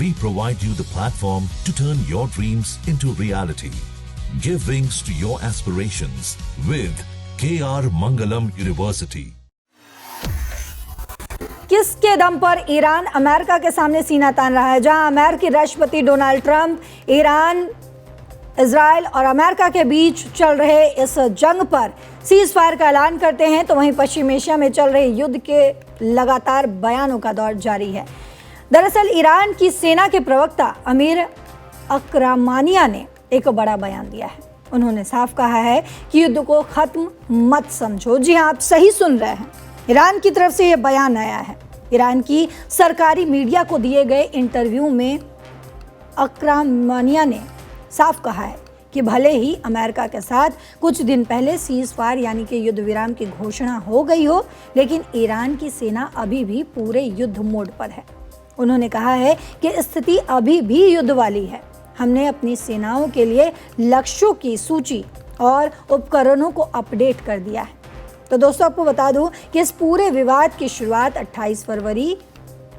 We provide you the platform to turn your dreams into reality. Give wings to your aspirations with KR Mangalam University. किसके दम पर Iran America के सामने सीना तान रहा है? जहां अमेरिकी राष्ट्रपति डोनाल्ड ट्रंप ईरान, इजराइल और अमेरिका के बीच चल रहे इस जंग पर सीज फायर का ऐलान करते हैं, तो वहीं पश्चिम एशिया में चल रहे युद्ध के लगातार बयानों का दौर जारी है। दरअसल ईरान की सेना के प्रवक्ता अमीर अकरामानिया ने एक बड़ा बयान दिया है। उन्होंने साफ कहा है कि युद्ध को खत्म मत समझो। जी हाँ, आप सही सुन रहे हैं, ईरान की तरफ से यह बयान आया है। ईरान की सरकारी मीडिया को दिए गए इंटरव्यू में अकरामानिया ने साफ कहा है कि भले ही अमेरिका के साथ कुछ दिन पहले सीज फायर यानी कि युद्ध विराम की घोषणा हो गई हो, लेकिन ईरान की सेना अभी भी पूरे युद्ध मोड पर है। उन्होंने कहा है कि स्थिति अभी भी युद्ध वाली है। हमने अपनी सेनाओं के लिए लक्ष्यों की सूची और उपकरणों को अपडेट कर दिया है। तो दोस्तों, आपको बता दूं कि इस पूरे विवाद की शुरुआत 28 फरवरी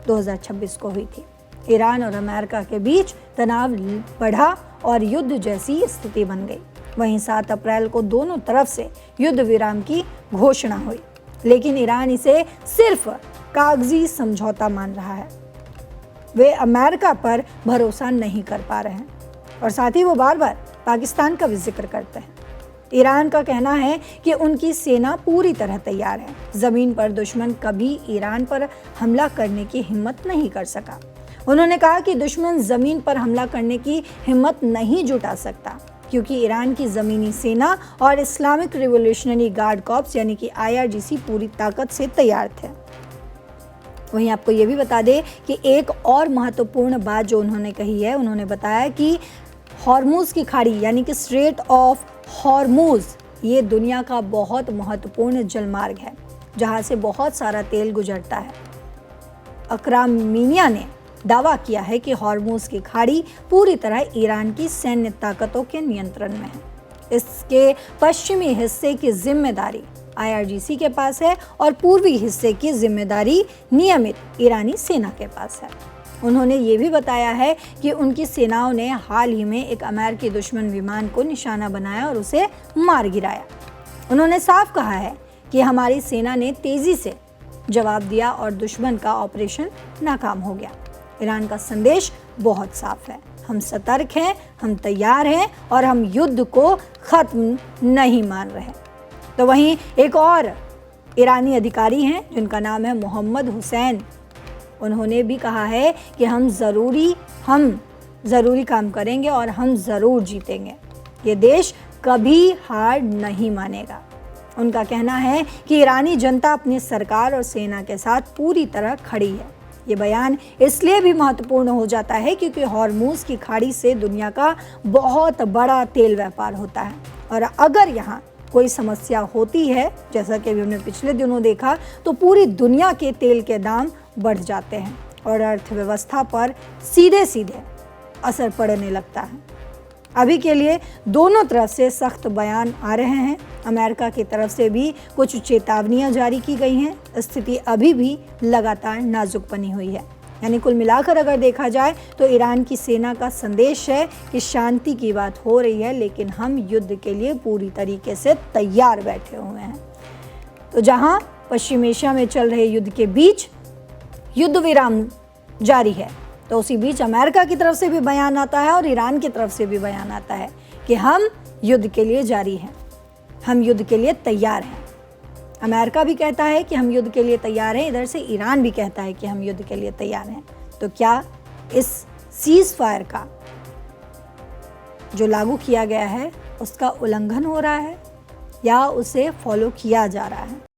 2026 को हुई थी। ईरान और अमेरिका के बीच तनाव बढ़ा और युद्ध जैसी स्थिति बन गई। वहीं 7 अप्रैल को दोनों तरफ से युद्ध विराम की घोषणा हुई, लेकिन ईरान इसे सिर्फ कागजी समझौता मान रहा है। वे अमेरिका पर भरोसा नहीं कर पा रहे हैं और साथ ही वो बार बार पाकिस्तान का भी जिक्र करते हैं। ईरान का कहना है कि उनकी सेना पूरी तरह तैयार है। ज़मीन पर दुश्मन कभी ईरान पर हमला करने की हिम्मत नहीं कर सका। उन्होंने कहा कि दुश्मन ज़मीन पर हमला करने की हिम्मत नहीं जुटा सकता, क्योंकि ईरान की ज़मीनी सेना और इस्लामिक रिवोल्यूशनरी गार्ड कॉर्प्स यानी कि IRGC पूरी ताकत से तैयार थे। वहीं आपको ये भी बता दें कि एक और महत्वपूर्ण बात जो उन्होंने कही है, उन्होंने बताया कि हॉर्मुज़ की खाड़ी यानी कि स्ट्रेट ऑफ हॉर्मुज़ ये दुनिया का बहुत महत्वपूर्ण जलमार्ग है, जहां से बहुत सारा तेल गुजरता है। अकरामानिया ने दावा किया है कि हॉर्मुज़ की खाड़ी पूरी तरह ईरान की सैन्य ताकतों के नियंत्रण में है। इसके पश्चिमी हिस्से की जिम्मेदारी IRGC के पास है और पूर्वी हिस्से की जिम्मेदारी नियमित ईरानी सेना के पास है। उन्होंने ये भी बताया है कि उनकी सेनाओं ने हाल ही में एक अमेरिकी दुश्मन विमान को निशाना बनाया और उसे मार गिराया। उन्होंने साफ कहा है कि हमारी सेना ने तेजी से जवाब दिया और दुश्मन का ऑपरेशन नाकाम हो गया। ईरान का संदेश बहुत साफ है, हम सतर्क हैं, हम तैयार हैं और हम युद्ध को खत्म नहीं मान रहे। तो वहीं एक और ईरानी अधिकारी हैं जिनका नाम है मोहम्मद हुसैन। उन्होंने भी कहा है कि हम ज़रूरी काम करेंगे और हम ज़रूर जीतेंगे। ये देश कभी हार नहीं मानेगा। उनका कहना है कि ईरानी जनता अपनी सरकार और सेना के साथ पूरी तरह खड़ी है। ये बयान इसलिए भी महत्वपूर्ण हो जाता है क्योंकि हॉर्मुज़ की खाड़ी से दुनिया का बहुत बड़ा तेल व्यापार होता है और अगर यहाँ कोई समस्या होती है, जैसा कि अभी हमने पिछले दिनों देखा, तो पूरी दुनिया के तेल के दाम बढ़ जाते हैं और अर्थव्यवस्था पर सीधे सीधे असर पड़ने लगता है। अभी के लिए दोनों तरफ से सख्त बयान आ रहे हैं। अमेरिका की तरफ से भी कुछ चेतावनियां जारी की गई हैं। स्थिति अभी भी लगातार नाजुक बनी हुई है। यानी कुल मिलाकर अगर देखा जाए तो ईरान की सेना का संदेश है कि शांति की बात हो रही है, लेकिन हम युद्ध के लिए पूरी तरीके से तैयार बैठे हुए हैं। तो जहां पश्चिम एशिया में चल रहे युद्ध के बीच युद्ध विराम जारी है, तो उसी बीच अमेरिका की तरफ से भी बयान आता है और ईरान की तरफ से भी बयान आता है कि हम युद्ध के लिए जारी हैं, हम युद्ध के लिए तैयार हैं। अमेरिका भी कहता है कि हम युद्ध के लिए तैयार हैं, इधर से ईरान भी कहता है कि हम युद्ध के लिए तैयार हैं। तो क्या इस सीज फायर का जो लागू किया गया है उसका उल्लंघन हो रहा है या उसे फॉलो किया जा रहा है?